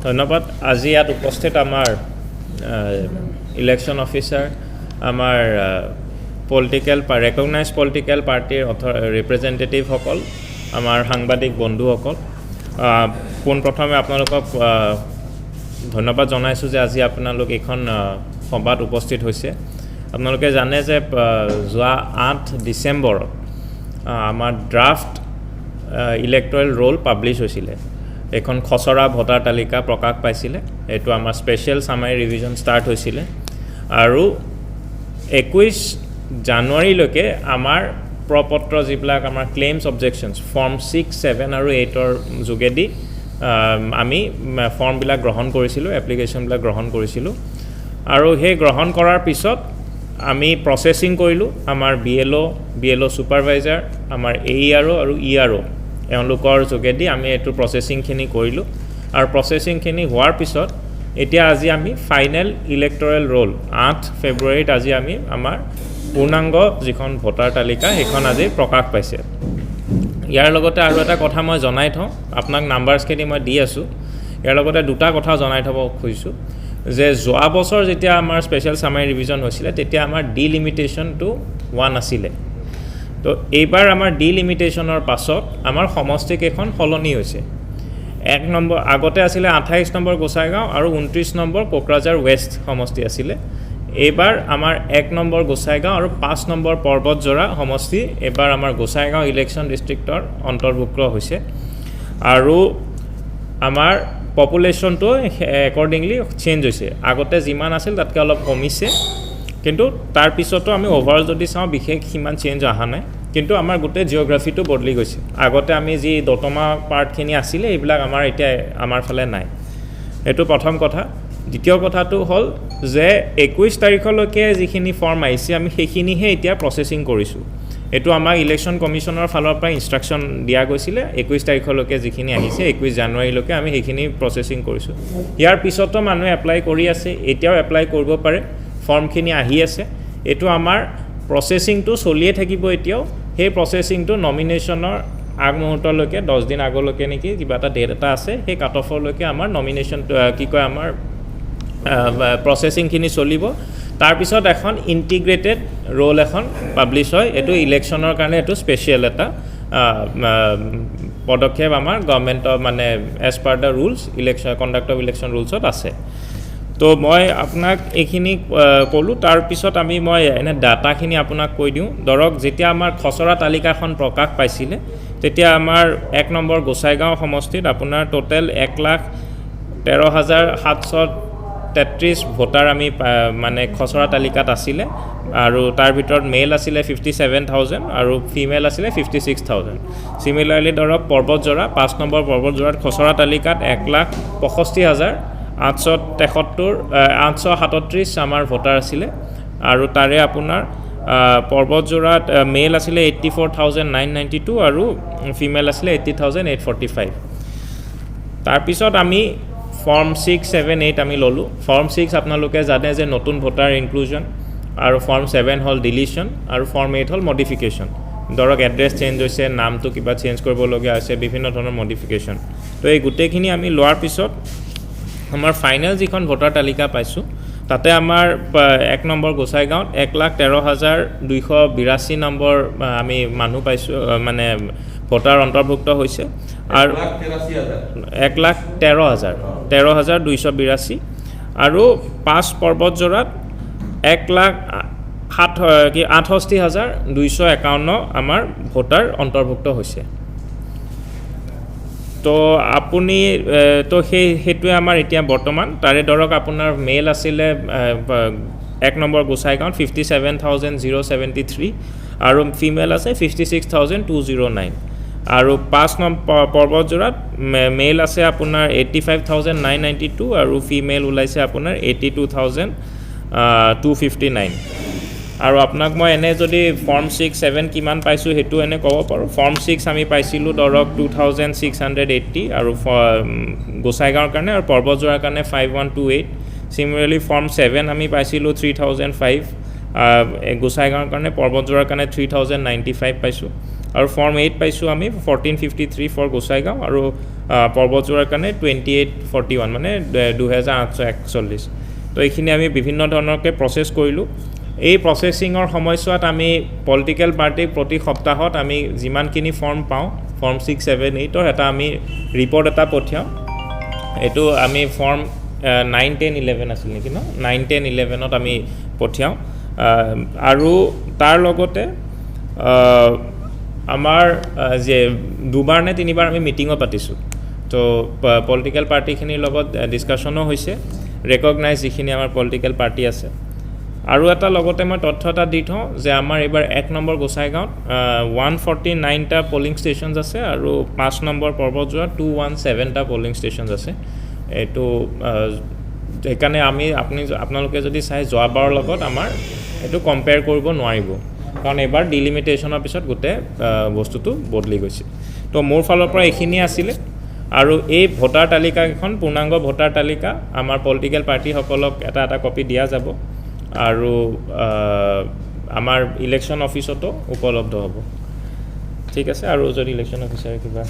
ধন্যবাদ আজি ইয়াত উপস্থিত আমাৰ ইলেকশ্যন অফিচাৰ আমাৰ পলিটিক্যাল ৰেকগনাইজ পলিটিক্যাল পাৰ্টিৰ ৰিপ্ৰেজেন্টেটিভ সকল আমাৰ সাংবাদিক বন্ধুসকল পোনপ্ৰথমে আপোনালোকক ধন্যবাদ জনাইছোঁ যে আজি আপোনালোক এখন সভাত উপস্থিত হৈছে আপোনালোকে জানে যে যোৱা 8 ডিসেম্বৰ আমাৰ ড্ৰাফট ইলেক্টৰেল ৰোল পাব্লিছ হৈছিলে এখন খসৰা ভোটাৰ তালিকা প্ৰকাশ পাইছিলে এটো আমাৰ স্পেশাল সামাৰি ৰিভিজন ষ্টাৰ্ট হৈছিলে আৰু 21 জানুৱাৰী লৈকে আমাৰ প্ৰপত্ৰ যিবিলাক আমাৰ ক্লেইমছ অবজেকশনছ ফৰ্ম 6 7 আৰু 8 ৰ যোগেদি আমি ফৰ্ম বিলাক গ্ৰহণ কৰিছিলো এপ্লিকেশন বিলাক গ্ৰহণ কৰিছিলো আৰু হে গ্ৰহণ কৰাৰ পিছত আমি প্ৰসেসিং কৰিলো আমাৰ বিএলও সুপাৰভাইজাৰ আমাৰ ARO আৰু ERO এওঁলোকৰ যোগেদি আমি এটো প্ৰসেসিং খিনি কৰিলো আৰু প্ৰসেসিং খিনি হোৱাৰ পিছত এতিয়া আজি আমি ফাইনেল ইলেক্টৰেল ৰোল 8 ফেব্ৰুৱাৰীত আজি আমি আমাৰ পূৰ্ণাংগ যিখন ভোটাৰ তালিকা এখন আজি প্ৰকাশ পাইছে ইয়াৰ লগতে আৰু এটা কথা মই জনাই থওঁ আপোনাক নাম্বাৰছ খিনি মই দি আছো ইয়াৰ লগতে দুটা কথা জনাই থব খুজিছো যে যোৱা বছৰ যেতিয়া আমাৰ স্পেশাল সামাৰি ৰিভিজন হৈছিলে তেতিয়া আমাৰ ডিলিমিটেশন টু 1 আছিল তো এইবাৰ আমাৰ ডিলিমিটেশনৰ পাছত আমাৰ সমষ্টিক এখন সলনি হৈছে 1 নম্বৰ আগতে আছিল 28 নম্বৰ গোসাইগাঁও আৰু 29 নম্বৰ কোকৰাঝাৰ ওয়েস্ট সমষ্টি আছিল এইবাৰ আমাৰ 1 নম্বৰ গোসাইগাঁও আৰু 5 নম্বৰ পৰ্বতজোৰা সমষ্টি এবাৰ আমাৰ গোসাইগাঁও ইলেকশ্যন ডিস্ট্ৰিক্টৰ অন্তৰ্ভুক্ত হৈছে আৰু আমাৰ পপুলেশন তো একৰ্ডিংলি চেঞ্জ হৈছে আগতে যিমান আছিল তাতকৈ অলপ কমিছে কিন্তু তাৰ পিছতো আমি ওভাৰঅল যদি চাওঁ বিশেষ সিমান চেঞ্জ আহা নাই কিন্তু আমাৰ গোটে জিওগ্ৰাফিটো বদলি গৈছে আগতে আমি যি দতমা পাৰ্টখিনি আছিল এইবিলাক আমাৰ এতিয়া আমাৰ ফালে নাই এটো প্ৰথম কথা দ্বিতীয় কথাটো হল যে 21 তাৰিখলৈকে যিখিনি ফৰ্ম আহিছে আমি সেইখিনিহে এতিয়া প্ৰসেসিং কৰিছো এটো আমাৰ ইলেকশ্যন কমিশনৰ ফালৰ পৰা ইনষ্ট্ৰাকচন দিয়া গৈছিল 21 তাৰিখলৈকে যিখিনি আহিছে 21 জানুৱাৰীলৈকে আমি সেইখিনি প্ৰসেসিং কৰিছো ইয়াৰ পিছতো মানুহে এপ্লাই কৰি আছে এতিয়াও এপ্লাই কৰিব পাৰে ফৰ্মখিনি আহি আছে এটো আমাৰ প্ৰসেসিংটো চলিয়ে থাকিব এতিয়াও সেই প্ৰসেসিংটো নমিনেশনৰ আগমুহূৰ্তলৈকে 10 দিন আগলৈকে নেকি কিবা এটা ডেট এটা আছে সেই কাট অফলৈকে আমাৰ নমিনেশন কি কয় আমাৰ প্ৰসেসিং খিনি চলিব তাৰ পিছত এখন ইন্টিগ্ৰেটেড ৰোল এখন পাব্লিশ হয় এটো ইলেকশ্যনৰ কাৰণে এটো স্পেশাল এটা পদক্ষেপ আমাৰ গভৰ্নমেন্টৰ মানে as per the rules election conduct of election ৰুলছত আছে তো মই আপোনাক এইখিনি কলো তাৰ পিছত আমি মই এনে ডাটাখিনি আপোনাক কৈ দিও ধৰক যেতিয়া আমাৰ খসৰা তালিকাখন প্ৰকাশ পাইছিলে তেতিয়া আমাৰ 1 নম্বৰ গোসাইগাঁও সমষ্টিত আপোনাৰ টোটাল 1,13,733 ভোটাৰ আমি মানে খসৰা তালিকাত আছিল আৰু তাৰ ভিতৰত মেল আছিল 57,000 আৰু ফিমেল আছিল 56,000 সিমিলাৰলি ধৰক পৰ্বতজোৰা 5 নম্বৰ পৰ্বতজোৰাত খসৰা তালিকাত 1,65,837 আমাৰ ভোটাৰ আছিল আৰু তাৰে আপোনাৰ পৰ্বতজোৰাত মেল আছিল 84,992 আৰু ফিমেল আছিল 80,845 তাৰ পিছত আমি ফৰ্ম 6 7 8 আমি ললো ফৰ্ম 6 আপোনালোকে জানে যে নতুন ভোটাৰ ইনক্লুজন আৰু ফৰ্ম 7 হল ডিলিশন আৰু ফৰ্ম 8 হল মডিফিকেশন ধৰক এড্ৰেছ চেঞ্জ হৈছে নামটো কিবা চেঞ্জ কৰিব লগা আছে বিভিন্ন ধৰণৰ মডিফিকেশন তো এই গুটেখিনি আমি লোৱাৰ পিছত আমাৰ ফাইনেল যিখন ভোটাৰ তালিকা পাইছো তাতে আমাৰ 1 নম্বৰ গোসাইগাঁৱত 1,13,282 নম্বৰ আমি মানুহ পাইছো মানে ভোটাৰ অন্তৰ্ভুক্ত হৈছে আৰু 1,13,282 আৰু 5 পৰ্বতজোৰাত 1,68,251 আমাৰ ভোটাৰ অন্তৰ্ভুক্ত হৈছে তো আপুনি তো হেতুৱে আমাৰ এতিয়া বৰ্তমান তাৰে ধৰক আপোনাৰ মেল আছিল 1 নম্বৰ গোসাইগাঁৱত 57,073 আৰু ফিমেল আছে 56,209 আৰু 5 নম্বৰ পৰ্বতজোৰাত মেল আছে আপোনাৰ 85,992 আৰু ফিমেল ওলাইছে আপোনাৰ 82,259 আৰু আপোনাক মই এনে যদি ফৰ্ম 6 7 কিমান পাইছো হেতু এনে ক'ব পাৰো ফৰ্ম 6 আমি পাইছিলো ধৰক 2680 আৰু গোসাইগাঁৱৰ কাৰণে আৰু পৰ্বতজোৰাৰ কাৰণে 5128 সিমিলাৰলি ফৰ্ম 7 আমি পাইছিলো 3005 গোসাইগাঁৱৰ কাৰণে পৰ্বতজোৰাৰ কাৰণে 3095 পাইছো আৰু ফৰ্ম 8 পাইছো আমি 1453 ফৰ গোসাইগাঁও আৰু পৰ্বতজোৰাৰ কাৰণে 2841 মানে 2841। তো এইখিনি আমি বিভিন্ন ধৰণৰকৈ প্ৰচেছ কৰিলোঁ। এই প্ৰচেছিঙৰ সময়ছোৱাত আমি পলিটিকেল পাৰ্টিক প্ৰতি সপ্তাহত আমি যিমানখিনি ফৰ্ম পাওঁ, ফৰ্ম 6, 7, 8ৰ এটা আমি ৰিপৰ্ট এটা পঠিয়াওঁ। এইটো আমি ফৰ্ম 9, 10, 11 আছিল নেকি ন? 9, 10, 11ত আমি পঠিয়াওঁ। আৰু তাৰ লগতে আমাৰ যে 2বাৰ নে 3বাৰ আমি মিটিঙো পাতিছোঁ। তো পলিটিকেল পাৰ্টিখিনিৰ লগত ডিছকাশ্যনো হৈছে, ৰেকগনাইজ যিখিনি আমাৰ পলিটিকেল পাৰ্টি আছে। আৰু এটা লগতে মই তথ্য এটা দি থওঁ যে আমাৰ এইবাৰ 1 নম্বৰ গোসাইগাঁৱত 149টা পলিং ষ্টেচনছ আছে আৰু 5 নম্বৰ পৰ্বতজোৰাত 217টা পলিং ষ্টেচনছ আছে। এইটো সেইকাৰণে আপোনালোকে যদি চাই যোৱাবাৰৰ লগত আমাৰ এইটো কম্পেয়াৰ কৰিব নোৱাৰিব, কাৰণ এইবাৰ ডিলিমিটেশ্যনৰ পিছত গোটেই বস্তুটো বদলি গৈছে। তো মোৰ ফালৰ পৰা এইখিনি আছিলে। আৰু এই ভোটাৰ তালিকাখন পূৰ্ণাংগ ভোটাৰ তালিকা আমাৰ পলিটিকেল পাৰ্টিসকলক এটা এটা কপি দিয়া যাব আৰু আমাৰ ইলেকশ্যন অফিচতো উপলব্ধ হ'ব। ঠিক আছে, আৰু যদি ইলেকশ্যন অফিচাৰে কিবা